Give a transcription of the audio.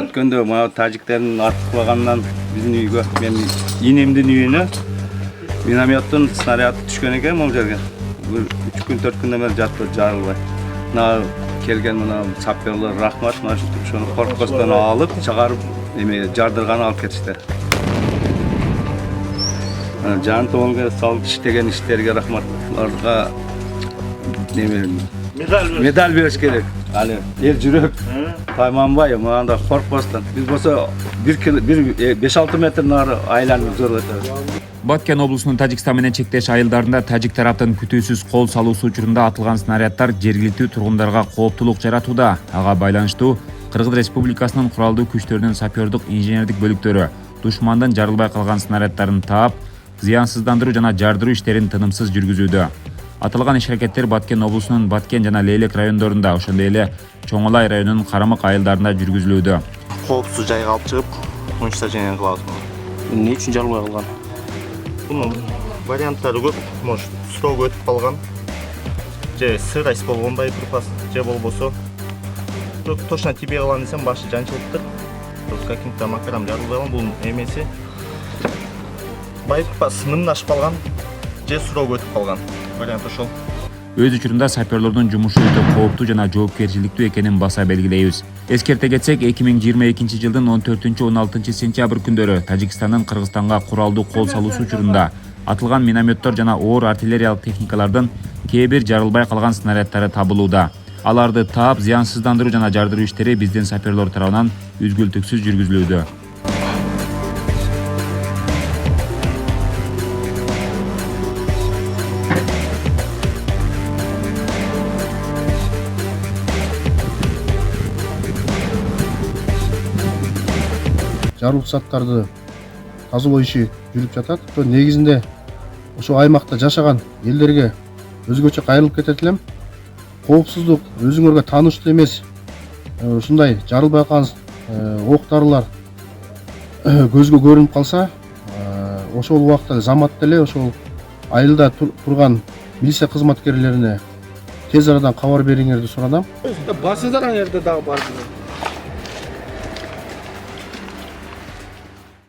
Өткөндө мына тажиктердин артыклагандан биздин үйгө, менин инемдин үйүнө минометтон снаряд түшкөн экен могу жерге. 3 күн 4 күндөн бери жатты жарылбай. Мына келген мына саперлер рахмат, мына ушуну коркпостон алып, чыгарып эме жардырган алып кетишти. Жан тоонго салып иштеген иштерге рахмат. Аларга медаль бериш керек. Али эл жүрөк тайманбай, мында коркпостон. Биз болсо 5-6 метр нары айланып жүрүп өтөбүз. Баткен облусунун Тажикстан менен чектеш айылдарында тажик тараптын күтүүсүз кол салуусу учурунда атылган снаряддар жергиликтүү тургундарга кооптулук жаратууда. Ага байланыштуу Кыргыз Республикасынын куралдуу күчтөрүнүн сапёрдук инженердик бөлүктөрү душмандын жарылбай калган снаряддарын таап, зыянсыздандыруу жана жардыруу иштерин тынымсыз жүргүзүүдө. Аталган иш-аракеттер Баткен облусунун Баткен жана Лейлек райондорунда, ошондой эле Чоңолай районунун Карамык айылдарында жүргүзүлүүдө. Коопсуз жайга алып чыгып, уничтожение кылабыз. Эмне үчүн жарылбай калган? Бунун варианттары көп. Может, срок өтүп калган, же сырость болгон боеприпас, же болбосо точно тебе калган десем башы жанчылыктыр. Каким-то макарам жарылбай калган. Бунун эмеси боеприпас мындашып калган, же срок өтүп калган. Вариант ошол. Өз учурунда сапёрлордун жумушу өтө кооптуу жана жоопкерчиликтүү экенин баса белгилейбиз. Эскерте кетсек, 2022 жылдын 14-16 сентябрь күндөрү Тажикстандын Кыргызстанга куралдуу кол салуусу учурунда атылган минометтор жана оор артиллериялык техникалардын кээ бир жарылбай калган снаряддары табылууда. Аларды таап, зыянсыздандыруу жана жардыруу иштери биздин сапёрлор тарабынан үзгүлтүксүз жүргүзүлүүдө. Жарылып заттарды тазалоо иши жүрүп жатат. Негизинде ошо аймакта жашаган элдерге өзгөчө кайрылып кетет элем. Коопсуздук өзүңөргө тааныштуу эмес ушундай жарылбай калган ок дарылар көзгө көрүнүп калса, ошол убакта замат деле ошол айылда турган милиция кызматкерлерине тез арадан кабар бериңерди суранам. Басыңыздар ана жерде дагы бар.